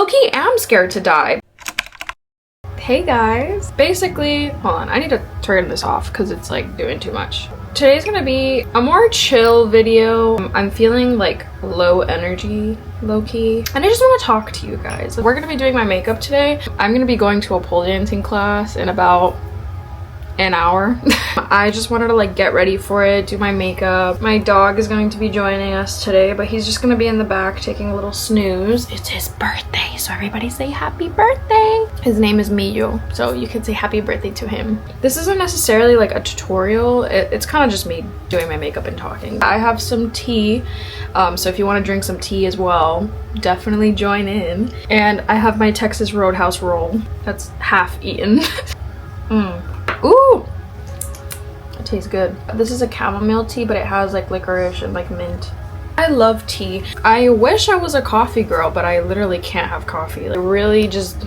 low-key am scared to die. Hey guys. Basically, hold on, I need to turn this off because it's like doing too much. Today's gonna be a more chill video. I'm feeling like low energy, low-key, and I just want to talk to you guys. We're gonna be doing my makeup today. I'm gonna be going to a pole dancing class in about an hour. I just wanted to like get ready for it, do my makeup. My dog is going to be joining us today, but he's just gonna be in the back taking a little snooze. It's his birthday, so everybody say happy birthday. His name is Miyo, so you can say happy birthday to him. This isn't necessarily like a tutorial. It's kind of just me doing my makeup and talking. I have some tea, so if you want to drink some tea as well, definitely join in. And I have my Texas Roadhouse roll that's half eaten. Ooh, it tastes good. This is a chamomile tea, but it has like licorice and like mint. I love tea. I wish I was a coffee girl, but I literally can't have coffee. It really just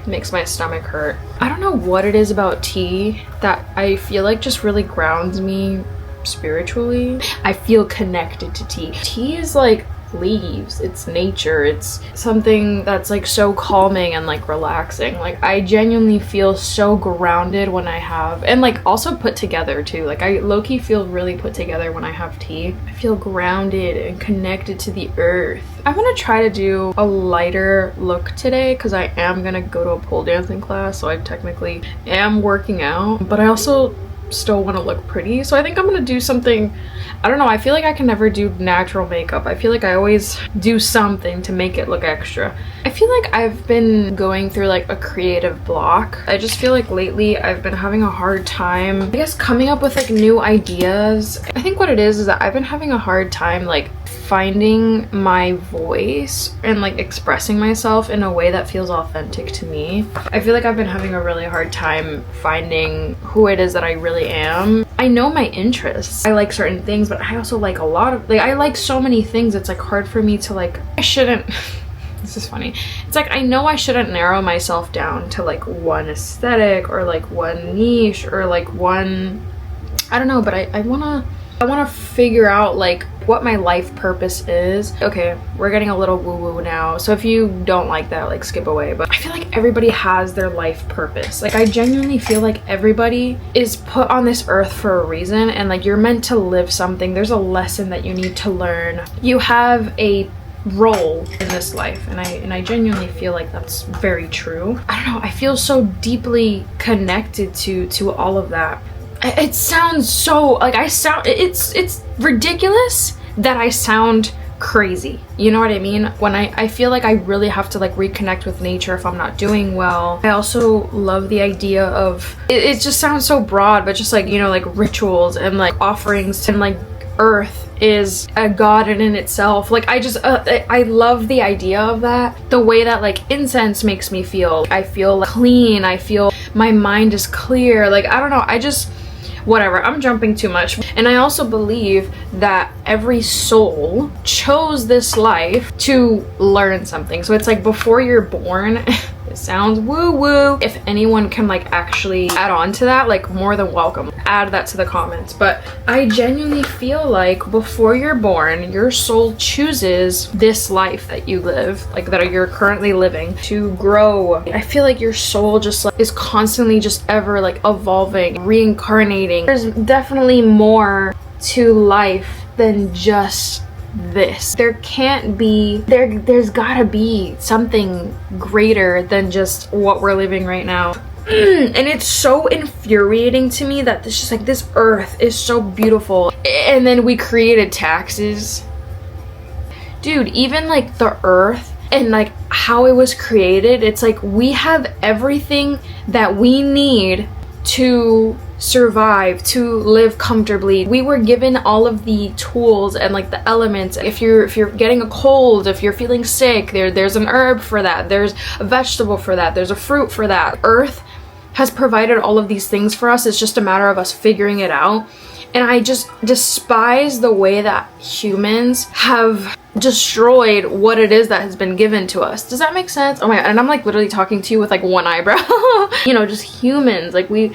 makes my stomach hurt. I don't know what it is about tea that I feel like just really grounds me spiritually. I feel connected to tea. Tea is like leaves, it's nature, it's something that's like so calming and like relaxing. Like I genuinely feel so grounded when I have, and like also put together too. Like I low-key feel really put together when I have tea. I feel grounded and connected to the earth. I'm gonna try to do a lighter look today because I am gonna go to a pole dancing class, so I technically am working out, but I also still want to look pretty. So I think I'm gonna do something, I don't know, I feel like I can never do natural makeup. I feel like I always do something to make it look extra. I feel like I've been going through like a creative block. I just feel like lately I've been having a hard time, I guess, coming up with like new ideas. I think what it is that I've been having a hard time like finding my voice and like expressing myself in a way that feels authentic to me. I feel like I've been having a really hard time finding who it is that I really am. I know my interests. I like certain things, but I also like a lot of, like, I like so many things. It's like hard for me to like, I shouldn't, this is funny. It's like, I know I shouldn't narrow myself down to like one aesthetic or like one niche or like one, I don't know, but I wanna figure out like what my life purpose is. Okay, we're getting a little woo-woo now, so if you don't like that, like skip away. But I feel like everybody has their life purpose. Like I genuinely feel like everybody is put on this earth for a reason, and like you're meant to live something. There's a lesson that you need to learn. You have a role in this life, and I genuinely feel like that's very true. I don't know, I feel so deeply connected to all of that. It sounds so like it's ridiculous that I sound crazy, you know what I mean? When I feel like I really have to like reconnect with nature if I'm not doing well. I also love the idea of it just sounds so broad, but just like, you know, like rituals and like offerings, and like earth is a god in itself. Like I love the idea of that. The way that like incense makes me feel. I feel like clean. I feel my mind is clear. Like I don't know, I just, whatever, I'm jumping too much. And I also believe that every soul chose this life to learn something. So it's like before you're born, it sounds woo-woo. If anyone can like actually add on to that, like more than welcome. Add that to the comments. But I genuinely feel like before you're born, your soul chooses this life that you live, like that you're currently living, to grow. I feel like your soul just like is constantly just ever like evolving, reincarnating. There's definitely more to life than just this. There can't be, there's gotta be something greater than just what we're living right now. And it's so infuriating to me that it's just like this earth is so beautiful, and then we created taxes. Dude, even like the earth and like how it was created, it's like we have everything that we need to survive, to live comfortably. We were given all of the tools and like the elements. If you're getting a cold, if you're feeling sick, there's an herb for that, there's a vegetable for that, there's a fruit for that. Earth has provided all of these things for us. It's just a matter of us figuring it out. And I just despise the way that humans have destroyed what it is that has been given to us. Does that make sense? Oh my god, and I'm like literally talking to you with like one eyebrow. You know, just humans, like we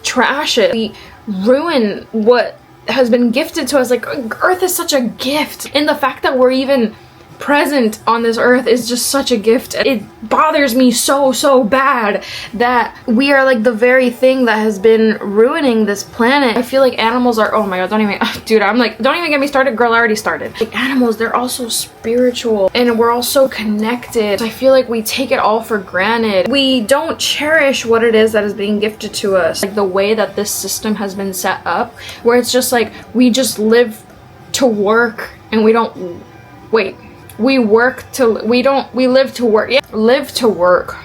trash it, we ruin what has been gifted to us. Like Earth is such a gift, and the fact that we're even present on this earth is just such a gift. It bothers me so bad that we are like the very thing that has been ruining this planet. I feel like animals are, oh my god, don't even, dude, I'm like, don't even get me started, girl, I already started. Like animals, they're also spiritual and we're all so connected. I feel like we take it all for granted. We don't cherish what it is that is being gifted to us. Like the way that this system has been set up, where it's just like, we just live to work and we don't, wait. We live to work. Yeah, live to work.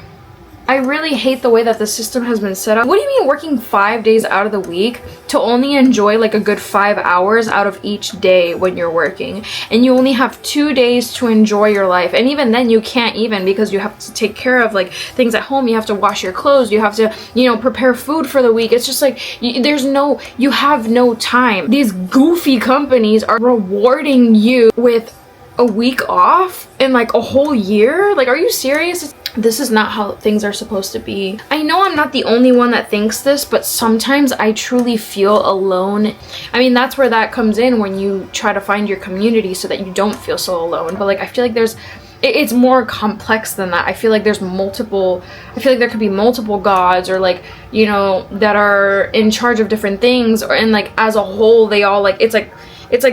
I really hate the way that the system has been set up. What do you mean working 5 days out of the week to only enjoy like a good 5 hours out of each day when you're working? And you only have 2 days to enjoy your life. And even then you can't even, because you have to take care of like things at home. You have to wash your clothes. You have to, you know, prepare food for the week. It's just like, you have no time. These goofy companies are rewarding you with a week off in like a whole year. Like, are you serious? This is not how things are supposed to be. I know I'm not the only one that thinks this, but sometimes I truly feel alone. I mean, that's where that comes in, when you try to find your community so that you don't feel so alone. But like, I feel like it's more complex than that. I feel like there could be multiple gods, or like, you know, that are in charge of different things, and like as a whole they all like, it's like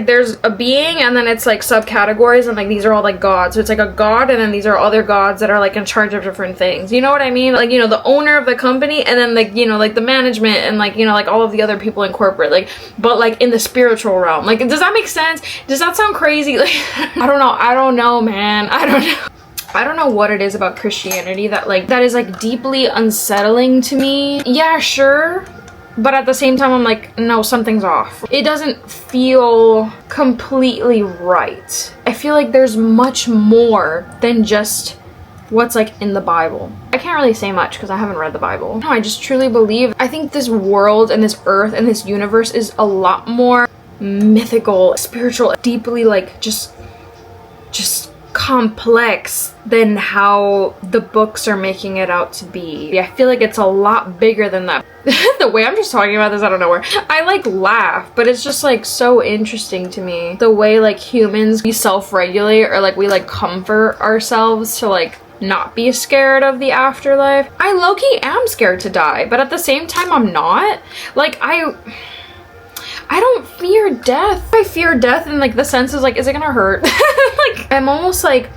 there's a being and then it's like subcategories, and like these are all like gods. So it's like a god and then these are other gods that are like in charge of different things. You know what I mean? Like, you know, the owner of the company, and then like, you know, like the management, and like, you know, like all of the other people in corporate, like, but like in the spiritual realm. Like, does that make sense? Does that sound crazy? Like, I don't know, man. I don't know what it is about Christianity that is like deeply unsettling to me. Yeah, sure. But at the same time, I'm like, no, something's off. It doesn't feel completely right. I feel like there's much more than just what's like in the Bible. I can't really say much because I haven't read the Bible. No, I just truly believe, I think this world and this earth and this universe is a lot more mythical, spiritual, deeply like just complex than how the books are making it out to be. I feel like it's a lot bigger than that. The way I'm just talking about this out of nowhere, I like laugh, but it's just like so interesting to me. The way like humans, we self-regulate, or like we like comfort ourselves to like not be scared of the afterlife. I low-key am scared to die, but at the same time I'm not. Like I don't fear death. I fear death in like the sense is like, is it gonna hurt? Like, I'm almost like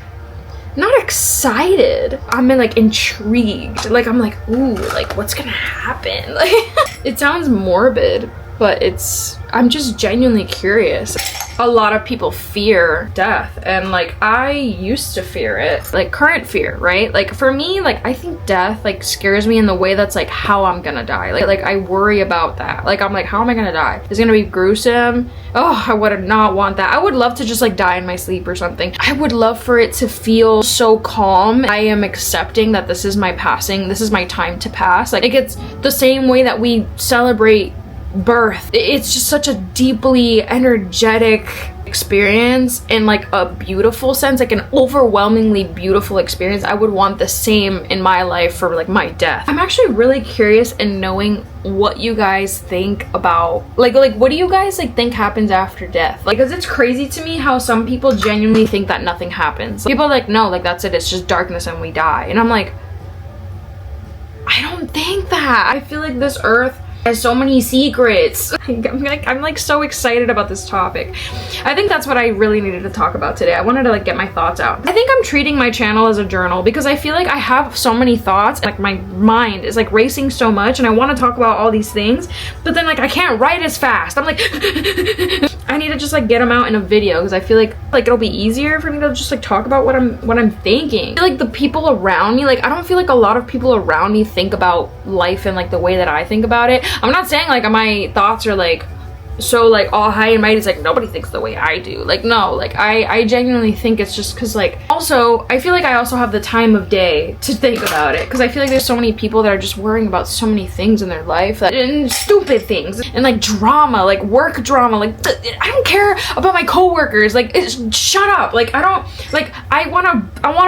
not excited. I'm like intrigued. Like, I'm like, ooh, like what's gonna happen? Like, it sounds morbid, but I'm just genuinely curious. A lot of people fear death, and like I used to fear it, like current fear, right? Like for me, like I think death like scares me in the way that's like how I'm gonna die. Like I worry about that. Like I'm like, how am I gonna die? Is it gonna be gruesome? Oh, I would not want that. I would love to just like die in my sleep or something. I would love for it to feel so calm. I am accepting that this is my passing. This is my time to pass. Like it's the same way that we celebrate birth. It's just such a deeply energetic experience, in like a beautiful sense, like an overwhelmingly beautiful experience. I would want the same in my life for like my death. I'm actually really curious in knowing what you guys think about like what do you guys like think happens after death? Like, because it's crazy to me how some people genuinely think that nothing happens. People are like, no, like that's it, it's just darkness and we die. And I'm like, I don't think that. I feel like this earth has so many secrets. I'm like so excited about this topic. I think that's what I really needed to talk about today. I wanted to like get my thoughts out. I think I'm treating my channel as a journal because I feel like I have so many thoughts, and like my mind is like racing so much, and I want to talk about all these things, but then like I can't write as fast. I'm like I need to just like get them out in a video, because I feel like it'll be easier for me to just like talk about what I'm thinking. I feel like the people around me, like I don't feel like a lot of people around me think about life in like the way that I think about it. I'm not saying like my thoughts are like so like all high and mighty. It's like nobody thinks the way I do. Like no, like I genuinely think it's just because like, also I feel like I also have the time of day to think about it, because I feel like there's so many people that are just worrying about so many things in their life, and stupid things, and like drama, like work drama. Like I don't care about my coworkers. Like shut up. Like I don't like, I want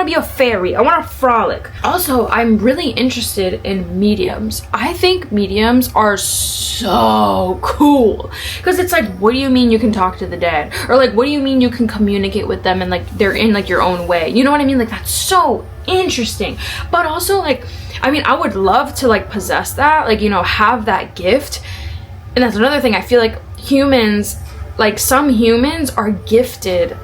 to be a fairy. I want to frolic. Also, I'm really interested in mediums. I think mediums are so cool. Because it's like, what do you mean you can talk to the dead? Or like, what do you mean you can communicate with them and like they're in like your own way? You know what I mean? Like, that's so interesting. But also like, I mean, I would love to like possess that, like, you know, have that gift. And that's another thing. I feel like humans, like some humans are gifted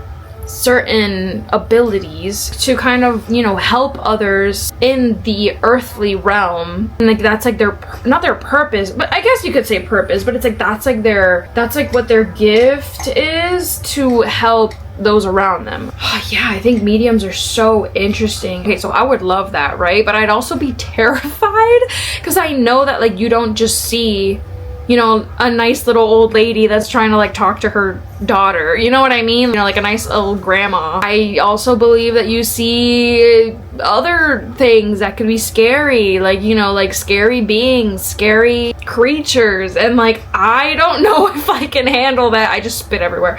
certain abilities to kind of, you know, help others in the earthly realm, and like that's like their, not their purpose, but I guess you could say purpose, but it's like that's like what their gift is, to help those around them. Yeah, I think mediums are so interesting. Okay, so I would love that, right? But I'd also be terrified because I know that like you don't just see, you know, a nice little old lady that's trying to like talk to her daughter, you know what I mean? You know, like a nice old grandma. I also believe that you see other things that can be scary, like, you know, like scary beings, scary creatures, and like I don't know if I can handle that. I just spit everywhere.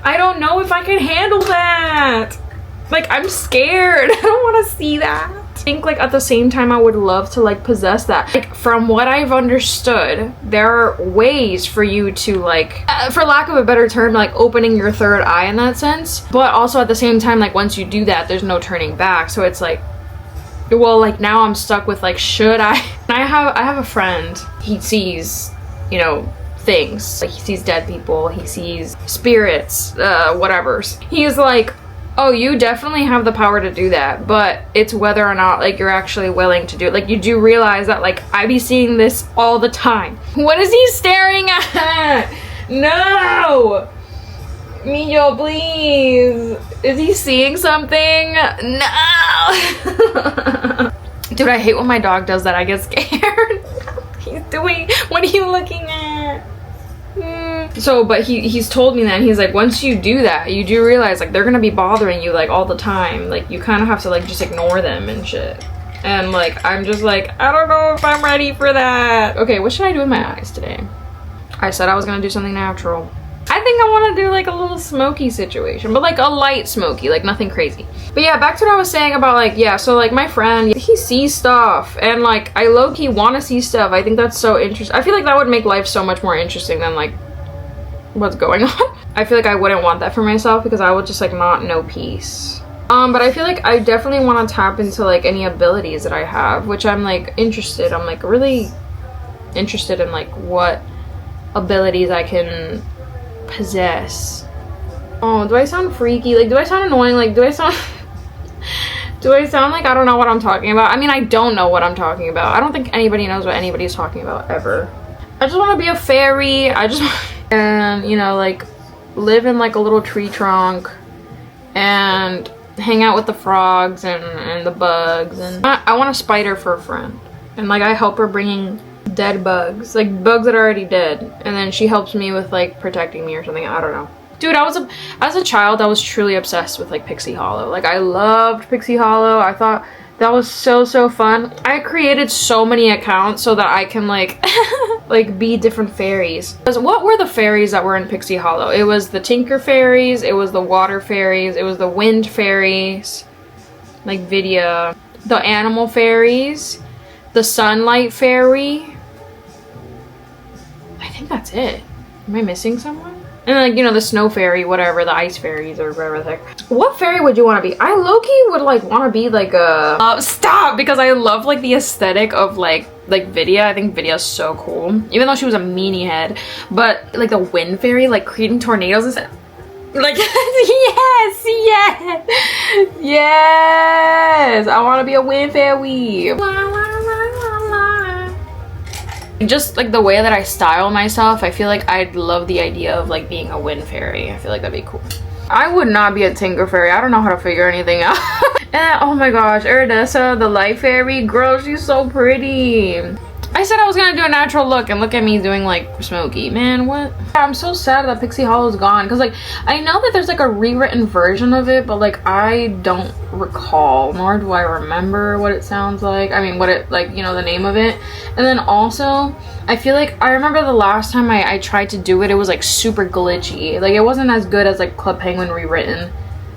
I don't know if I can handle that. Like, I'm scared. I don't want to see that. I think like at the same time I would love to like possess that. Like, from what I've understood, there are ways for you to like, for lack of a better term, like opening your third eye in that sense. But also at the same time, like once you do that, there's no turning back. So it's like, well, like now I'm stuck with like, should I? I have a friend. He sees, you know, things. Like he sees dead people, he sees spirits, whatevers. He's like, oh, you definitely have the power to do that, but it's whether or not like you're actually willing to do it. Like, you do realize that like I be seeing this all the time. What is he staring at? No! Miyo, please. Is he seeing something? No! Dude, I hate when my dog does that. I get scared. He's doing, what are you looking at? So, but he's told me that, and he's like, once you do that, you do realize like they're gonna be bothering you like all the time. Like, you kind of have to like just ignore them and shit. And like, I'm just like, I don't know if I'm ready for that. Okay, what should I do with my eyes today? I said I was gonna do something natural. I think I want to do like a little smoky situation, but like a light smoky, like nothing crazy. But yeah, back to what I was saying about like, yeah, so like my friend, he sees stuff, and like I low-key want to see stuff. I think that's so interesting. I feel like that would make life so much more interesting than like what's going on. I feel like I wouldn't want that for myself because I would just like not know peace. But I feel like I definitely want to tap into like any abilities that I have, which I'm like interested. I'm like really interested in like what abilities I can possess. Oh, do I sound freaky? Like, do I sound annoying? Like, do I sound like I don't know what I'm talking about? I mean, I don't know what I'm talking about. I don't think anybody knows what anybody's talking about ever. I just want to be a fairy. I just and, you know, like live in like a little tree trunk and hang out with the frogs and the bugs. And I want a spider for a friend, and like I help her bringing dead bugs, like bugs that are already dead, and then she helps me with like protecting me or something. I don't know. Dude, as a child, I was truly obsessed with like Pixie Hollow. Like, I loved Pixie Hollow. I thought that was so fun. I created so many accounts so that I can like like be different fairies. Because what were the fairies that were in Pixie Hollow? It was the Tinker fairies, it was the water fairies, it was the wind fairies, like Vidya, the animal fairies, the sunlight fairy. I think that's it. Am I missing someone? And like, you know, the snow fairy, whatever, the ice fairies or whatever the heck. What fairy would you want to be? I low-key would like want to be like a stop, because I love like the aesthetic of like Vidya. I think Vidya's so cool, even though she was a meanie head. But like the wind fairy, like creating tornadoes and stuff. Like, yes, I want to be a wind fairy. Just like the way that I style myself, I feel like I'd love the idea of like being a wind fairy. I feel like that'd be cool. I would not be a Tinker fairy. I don't know how to figure anything out. And oh my gosh, Iridessa, the light fairy, girl, she's so pretty. I said I was gonna do a natural look, and look at me doing like smoky. Man, what? I'm so sad that Pixie Hollow's gone, because like I know that there's like a rewritten version of it, but like I don't recall, nor do I remember what it sounds like. I mean, what it, like, you know, the name of it. And then also I feel like I remember the last time I tried to do it, it was like super glitchy. Like, it wasn't as good as like Club Penguin rewritten.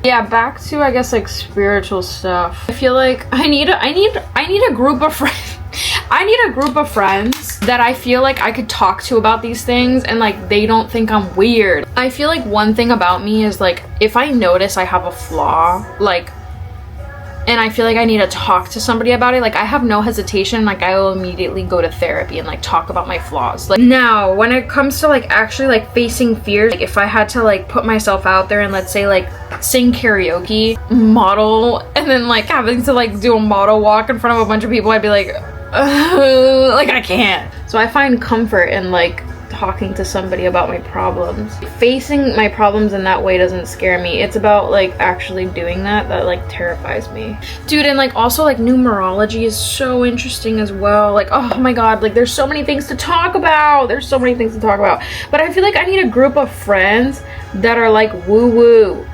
Yeah, back to, I guess, like spiritual stuff. I feel like I need a group of friends. I need a group of friends that I feel like I could talk to about these things and like they don't think I'm weird. I feel like one thing about me is like if I notice I have a flaw, like, and I feel like I need to talk to somebody about it, like I have no hesitation, like I will immediately go to therapy and like talk about my flaws. Like now when it comes to like actually like facing fears, like if I had to like put myself out there and let's say like sing karaoke, model, and then like having to like do a model walk in front of a bunch of people, I'd be like I can't. So I find comfort in like talking to somebody about my problems. Facing my problems in that way doesn't scare me. It's about like actually doing that like terrifies me. Dude, and like also like numerology is so interesting as well. Like, oh my god, like there's so many things to talk about. There's so many things to talk about. But I feel like I need a group of friends that are like woo-woo.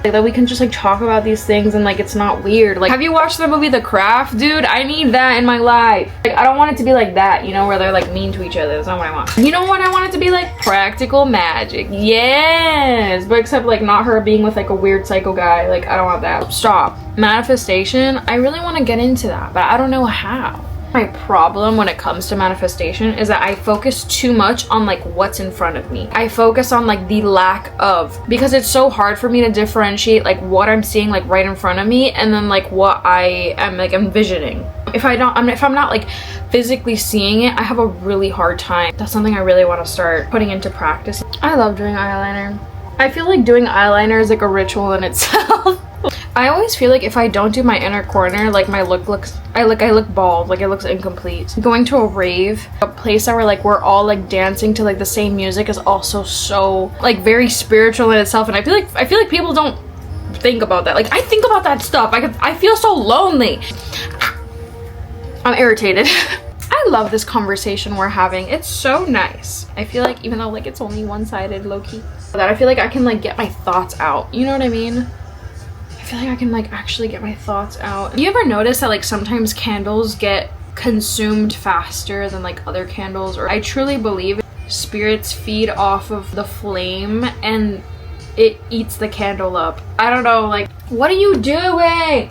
Like, that we can just like talk about these things and like it's not weird. Like, have you watched the movie The Craft? Dude, I need that in my life. Like, I don't want it to be like that, you know, where they're like mean to each other. That's not what I want. You know what I want it to be? Like practical magic. Yes, but except like not her being with like a weird psycho guy. Like, I don't want that. Stop. Manifestation, I really want to get into that, but I don't know how. My problem when it comes to manifestation is that I focus too much on like what's in front of me. I focus on like the lack of, because it's so hard for me to differentiate like what I'm seeing like right in front of me and then like what I am like envisioning. If I'm not like physically seeing it, I have a really hard time. That's something I really want to start putting into practice. I love doing eyeliner. I feel like doing eyeliner is like a ritual in itself. I always feel like if I don't do my inner corner, like my look looks, I look bald, like it looks incomplete. Going to a rave, a place that we're all like dancing to like the same music is also so like very spiritual in itself, and I feel like people don't think about that. Like I think about that stuff. I feel so lonely. I'm irritated. I love this conversation we're having. It's so nice. I feel like even though like it's only one-sided, low-key, that I feel like I can like get my thoughts out. You know what I mean? I feel like I can like actually get my thoughts out. You ever notice that like sometimes candles get consumed faster than like other candles? Or I truly believe spirits feed off of the flame and it eats the candle up. I don't know, like, what are you doing?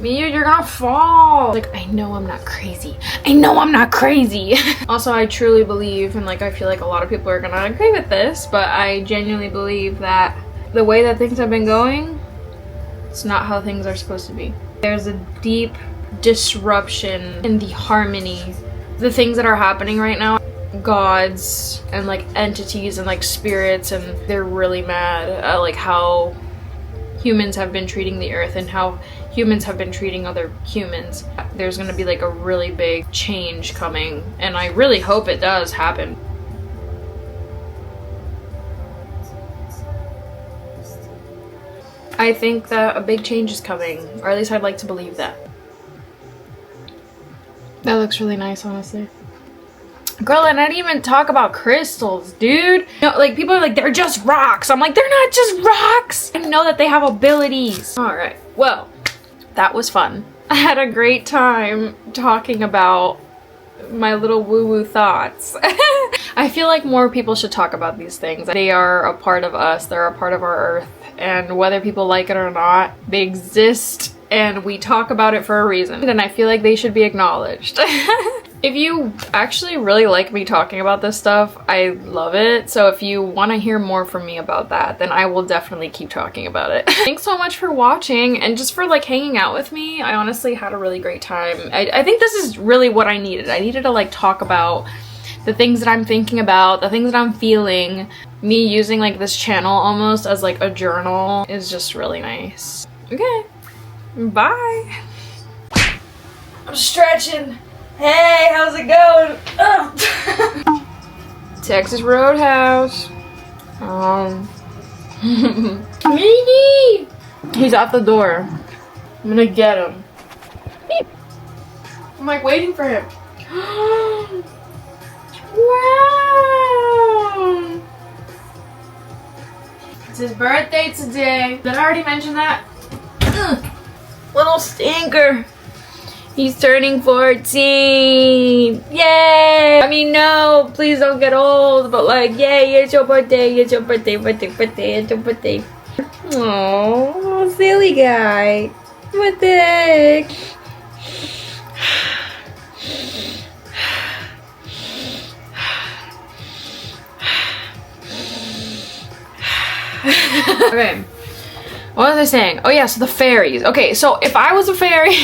You're gonna fall. Like, I know I'm not crazy. I know I'm not crazy. Also, I truly believe, and like I feel like a lot of people are gonna agree with this, but I genuinely believe that the way that things have been going, it's not how things are supposed to be. There's a deep disruption in the harmony. The things that are happening right now, gods and like entities and like spirits, and they're really mad at like how humans have been treating the earth and how humans have been treating other humans. There's gonna be like a really big change coming, and I really hope it does happen. I think that a big change is coming, or at least I'd like to believe that. That looks really nice, honestly. Girl, and I didn't even talk about crystals, dude. No, like people are like, they're just rocks. I'm like, they're not just rocks. I know that they have abilities. All right, well, that was fun. I had a great time talking about my little woo-woo thoughts. I feel like more people should talk about these things. They are a part of us. They're a part of our earth. And whether people like it or not, they exist and we talk about it for a reason. And I feel like they should be acknowledged. If you actually really like me talking about this stuff, I love it. So if you want to hear more from me about that, then I will definitely keep talking about it. Thanks so much for watching and just for like hanging out with me. I honestly had a really great time. I think this is really what I needed. I needed to like talk about the things that I'm thinking about, the things that I'm feeling. Me using like this channel almost as like a journal is just really nice. Okay, bye. I'm stretching. Hey, how's it going? Texas Roadhouse. Mini! He's at the door. I'm gonna get him. I'm like waiting for him. Wow! It's his birthday today. Did I already mention that? Little stinker. He's turning 14. Yay! I mean, no, please don't get old, but like, yay, it's your birthday, it's your birthday, it's your birthday. Aww, silly guy. What the heck? Okay. What was I saying? Oh yeah, so the fairies. Okay, so if I was a fairy,